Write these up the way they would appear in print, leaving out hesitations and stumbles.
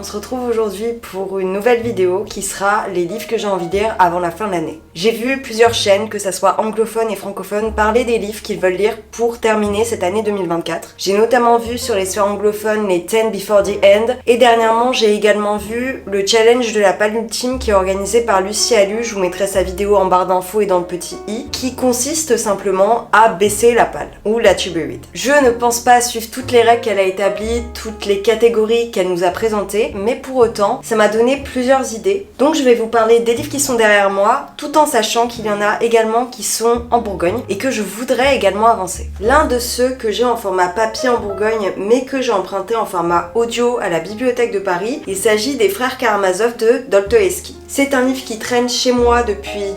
On se retrouve aujourd'hui pour une nouvelle vidéo qui sera les livres que j'ai envie de lire avant la fin de l'année. J'ai vu plusieurs chaînes, que ça soit anglophones et francophones, parler des livres qu'ils veulent lire pour terminer cette année 2024. J'ai notamment vu sur les sphères anglophones les 10 Before the End, et dernièrement j'ai également vu le challenge de la palle ultime qui est organisé par Lucie Allu, je vous mettrai sa vidéo en barre d'infos et dans le petit i, qui consiste simplement à baisser la palle, ou la to be read. Je ne pense pas suivre toutes les règles qu'elle a établies, toutes les catégories qu'elle nous a présentées, mais pour autant, ça m'a donné plusieurs idées. Donc je vais vous parler des livres qui sont derrière moi, tout en sachant qu'il y en a également qui sont en Bourgogne et que je voudrais également avancer. L'un de ceux que j'ai en format papier en Bourgogne, mais que j'ai emprunté en format audio à la Bibliothèque de Paris, il s'agit des Frères Karamazov de Dostoïevski. C'est un livre qui traîne chez moi depuis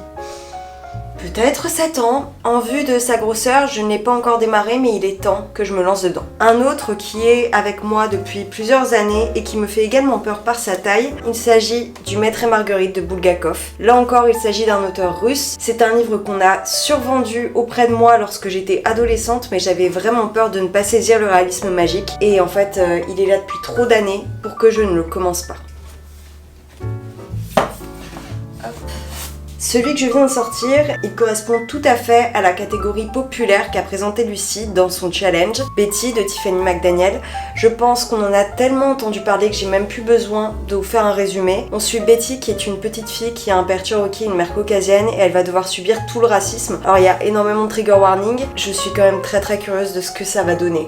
peut-être 7 ans. En vue de sa grosseur, je n'ai pas encore démarré, mais il est temps que je me lance dedans. Un autre qui est avec moi depuis plusieurs années et qui me fait également peur par sa taille, il s'agit du Maître et Marguerite de Bulgakov. Là encore, il s'agit d'un auteur russe. C'est un livre qu'on a survendu auprès de moi lorsque j'étais adolescente, mais j'avais vraiment peur de ne pas saisir le réalisme magique. Et en fait, il est là depuis trop d'années pour que je ne le commence pas. Celui que je viens de sortir, il correspond tout à fait à la catégorie populaire qu'a présenté Lucie dans son challenge, Betty de Tiffany McDaniel. Je pense qu'on en a tellement entendu parler que j'ai même plus besoin de vous faire un résumé. On suit Betty qui est une petite fille qui a un père cherokee, une mère caucasienne, et elle va devoir subir tout le racisme. Alors il y a énormément de trigger warning, je suis quand même très curieuse de ce que ça va donner.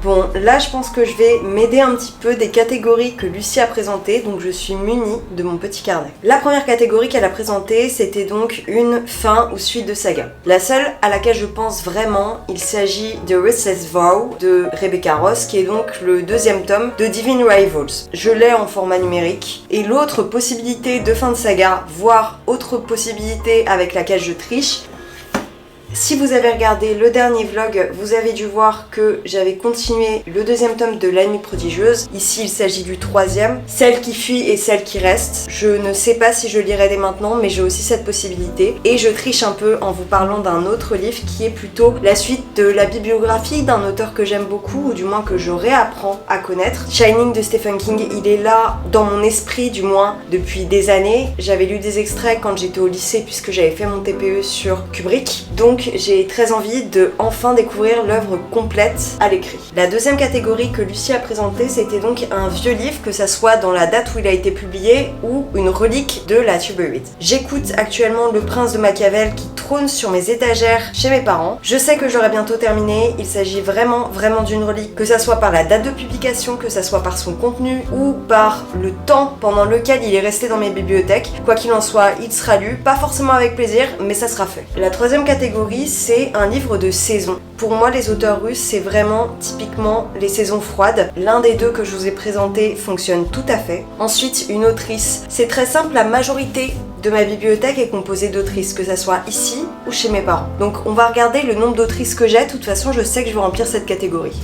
Bon, là je pense que je vais m'aider un petit peu des catégories que Lucie a présentées, donc je suis munie de mon petit carnet. La première catégorie qu'elle a présentée, c'était donc une fin ou suite de saga. La seule à laquelle je pense vraiment, il s'agit de Restless Vow de Rebecca Ross, qui est donc le deuxième tome de Divine Rivals. Je l'ai en format numérique, et l'autre possibilité de fin de saga, voire autre possibilité avec laquelle je triche, si vous avez regardé le dernier vlog, vous avez dû voir que j'avais continué le deuxième tome de La Nuit prodigieuse. Ici, il s'agit du troisième, Celle qui fuit et celle qui reste. Je ne sais pas si je lirai dès maintenant, mais j'ai aussi cette possibilité. Et je triche un peu en vous parlant d'un autre livre qui est plutôt la suite de la bibliographie d'un auteur que j'aime beaucoup, ou du moins que je réapprends à connaître. Shining de Stephen King, il est là dans mon esprit, du moins depuis des années. J'avais lu des extraits quand j'étais au lycée puisque j'avais fait mon TPE sur Kubrick. Donc j'ai très envie de enfin découvrir l'œuvre complète à l'écrit. La deuxième catégorie que Lucie a présentée, c'était donc un vieux livre, que ça soit dans la date où il a été publié ou une relique de la to be read. J'écoute actuellement Le Prince de Machiavel qui trône sur mes étagères chez mes parents. Je sais que j'aurai bientôt terminé, il s'agit vraiment d'une relique, que ça soit par la date de publication, que ça soit par son contenu ou par le temps pendant lequel il est resté dans mes bibliothèques. Quoi qu'il en soit, il sera lu, pas forcément avec plaisir, mais ça sera fait. La troisième catégorie, c'est un livre de saison. Pour moi, les auteurs russes, c'est vraiment typiquement les saisons froides. L'un des deux que je vous ai présenté fonctionne tout à fait. Ensuite, une autrice. C'est très simple, la majorité de ma bibliothèque est composée d'autrices, que ça soit ici ou chez mes parents. Donc on va regarder le nombre d'autrices que j'ai. De toute façon, je sais que je vais remplir cette catégorie.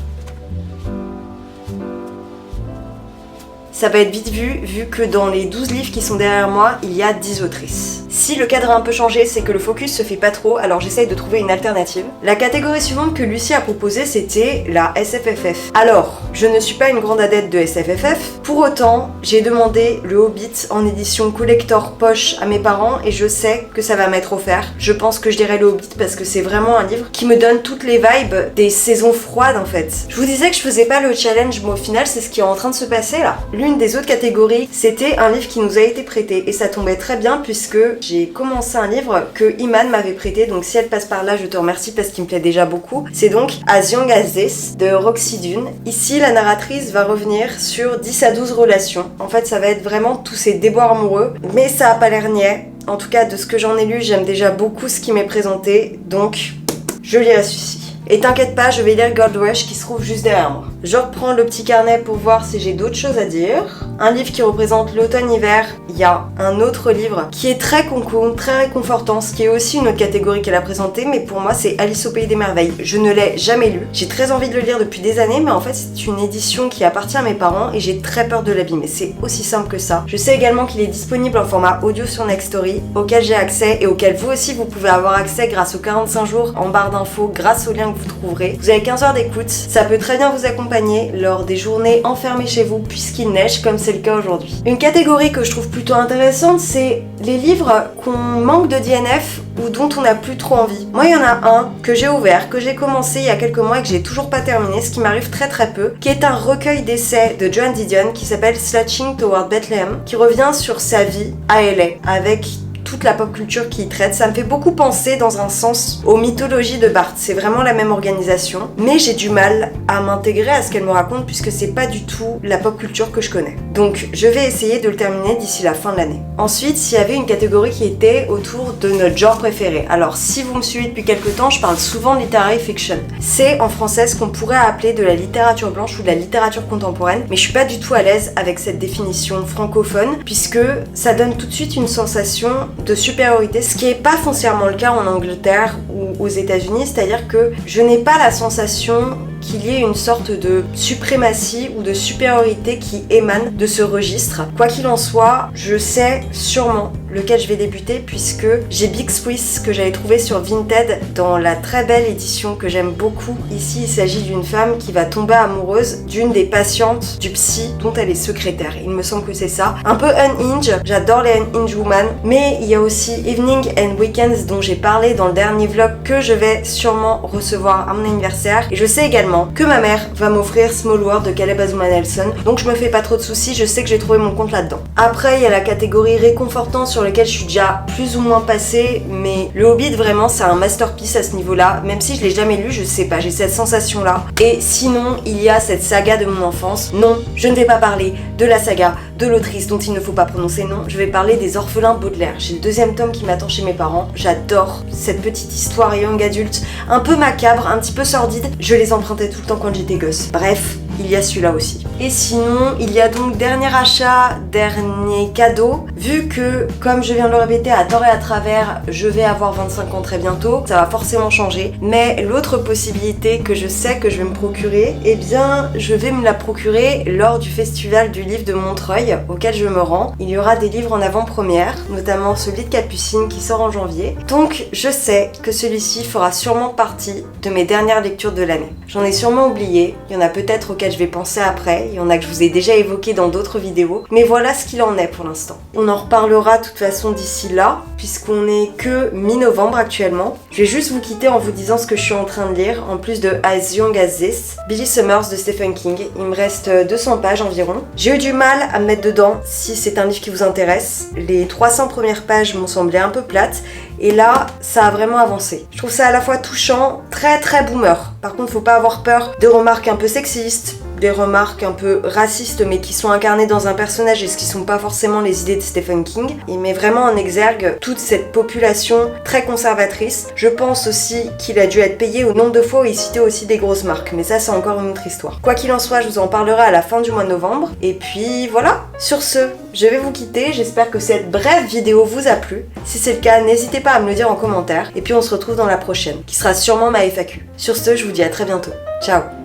Ça va être vite vu que dans les 12 livres qui sont derrière moi, il y a 10 autrices. Si le cadre a un peu changé, c'est que le focus se fait pas trop, alors j'essaye de trouver une alternative. La catégorie suivante que Lucie a proposée, c'était la SFFF. Alors, je ne suis pas une grande adepte de SFFF, pour autant, j'ai demandé le Hobbit en édition collector poche à mes parents et je sais que ça va m'être offert. Je pense que je dirais le Hobbit parce que c'est vraiment un livre qui me donne toutes les vibes des saisons froides en fait. Je vous disais que je faisais pas le challenge, mais au final, c'est ce qui est en train de se passer là. L'une des autres catégories, c'était un livre qui nous a été prêté et ça tombait très bien puisque j'ai commencé un livre que Iman m'avait prêté, donc si elle passe par là, je te remercie parce qu'il me plaît déjà beaucoup. C'est donc As Young As This de Roxy Dune. Ici, la narratrice va revenir sur 10 à 12 relations. En fait, ça va être vraiment tous ces déboires amoureux, mais ça a pas l'air niais. En tout cas, de ce que j'en ai lu, j'aime déjà beaucoup ce qui m'est présenté, donc je lirai celui-ci. Et t'inquiète pas, je vais lire Gold Rush qui se trouve juste derrière moi. Je reprends le petit carnet pour voir si j'ai d'autres choses à dire. Un livre qui représente l'automne-hiver. Il y a un autre livre qui est très concours, très réconfortant, ce qui est aussi une autre catégorie qu'elle a présentée, mais pour moi c'est Alice au Pays des Merveilles. Je ne l'ai jamais lu. J'ai très envie de le lire depuis des années, mais en fait c'est une édition qui appartient à mes parents et j'ai très peur de l'abîmer. C'est aussi simple que ça. Je sais également qu'il est disponible en format audio sur Nextory, auquel j'ai accès et auquel vous aussi vous pouvez avoir accès grâce aux 45 jours en barre d'infos, grâce au lien que vous trouverez. Vous avez 15 heures d'écoute, ça peut très bien vous accompagner accompagner lors des journées enfermées chez vous puisqu'il neige comme c'est le cas aujourd'hui. Une catégorie que je trouve plutôt intéressante, c'est les livres qu'on manque de DNF ou dont on n'a plus trop envie. Moi, il y en a un que j'ai ouvert, que j'ai commencé il y a quelques mois et que j'ai toujours pas terminé, ce qui m'arrive très peu, qui est un recueil d'essais de Joan Didion qui s'appelle Slouching Toward Bethlehem, qui revient sur sa vie à LA avec toute la pop culture qui y traite. Ça me fait beaucoup penser dans un sens aux mythologies de Barthes. C'est vraiment la même organisation, mais j'ai du mal à m'intégrer à ce qu'elle me raconte puisque c'est pas du tout la pop culture que je connais. Donc je vais essayer de le terminer d'ici la fin de l'année. Ensuite, il y avait une catégorie qui était autour de notre genre préféré. Alors si vous me suivez depuis quelques temps, je parle souvent de literary fiction. C'est en français ce qu'on pourrait appeler de la littérature blanche ou de la littérature contemporaine, mais je suis pas du tout à l'aise avec cette définition francophone puisque ça donne tout de suite une sensation de supériorité, ce qui n'est pas foncièrement le cas en Angleterre ou aux États-Unis, c'est-à-dire que je n'ai pas la sensation qu'il y ait une sorte de suprématie ou de supériorité qui émane de ce registre. Quoi qu'il en soit, je sais sûrement lequel je vais débuter puisque j'ai Big Swiss que j'avais trouvé sur Vinted dans la très belle édition que j'aime beaucoup. Ici, il s'agit d'une femme qui va tomber amoureuse d'une des patientes du psy dont elle est secrétaire. Il me semble que c'est ça. Un peu unhinged, j'adore les unhinged women, mais il y a aussi Evening and Weekends dont j'ai parlé dans le dernier vlog que je vais sûrement recevoir à mon anniversaire. Et je sais également que ma mère va m'offrir Small World de Caleb Azuma Nelson, donc je me fais pas trop de soucis, je sais que j'ai trouvé mon compte là-dedans. Après, il y a la catégorie réconfortant sur laquelle je suis déjà plus ou moins passée, mais le Hobbit vraiment c'est un masterpiece à ce niveau-là, même si je l'ai jamais lu, je sais pas, j'ai cette sensation-là. Et sinon, il y a cette saga de mon enfance. Non, je ne vais pas parler de la saga de l'autrice dont il ne faut pas prononcer nom, je vais parler des Orphelins Baudelaire. J'ai le deuxième tome qui m'attend chez mes parents, j'adore cette petite histoire young adulte, un peu macabre, un petit peu sordide, je les empruntais tout le temps quand j'étais gosse. Bref, il y a celui-là aussi. Et sinon, il y a donc dernier achat, dernier cadeau. Vu que, comme je viens de le répéter à tort et à travers, je vais avoir 25 ans très bientôt, ça va forcément changer. Mais l'autre possibilité que je sais que je vais me procurer, eh bien, je vais me la procurer lors du festival du livre de Montreuil, auquel je me rends. Il y aura des livres en avant-première, notamment celui de Capucine qui sort en janvier. Donc, je sais que celui-ci fera sûrement partie de mes dernières lectures de l'année. J'en ai sûrement oublié, il y en a peut-être auxquels je vais penser après, il y en a que je vous ai déjà évoqué dans d'autres vidéos, mais voilà ce qu'il en est pour l'instant. On en reparlera de toute façon d'ici là, puisqu'on est que mi-novembre actuellement. Je vais juste vous quitter en vous disant ce que je suis en train de lire, en plus de As Young as This, Billy Summers de Stephen King. Il me reste 200 pages environ. J'ai eu du mal à me mettre dedans, si c'est un livre qui vous intéresse. Les 300 premières pages m'ont semblé un peu plates, et là, ça a vraiment avancé. Je trouve ça à la fois touchant, très boomer. Par contre, faut pas avoir peur de remarques un peu sexistes, des remarques un peu racistes mais qui sont incarnées dans un personnage et ce qui sont pas forcément les idées de Stephen King. Il met vraiment en exergue toute cette population très conservatrice. Je pense aussi qu'il a dû être payé au nombre de fois où il citait aussi des grosses marques, mais ça c'est encore une autre histoire. Quoi qu'il en soit, je vous en parlerai à la fin du mois de novembre. Et puis voilà, sur ce, je vais vous quitter. J'espère que cette brève vidéo vous a plu. Si c'est le cas, n'hésitez pas à me le dire en commentaire. Et puis on se retrouve dans la prochaine, qui sera sûrement ma FAQ. Sur ce, je vous dis à très bientôt. Ciao!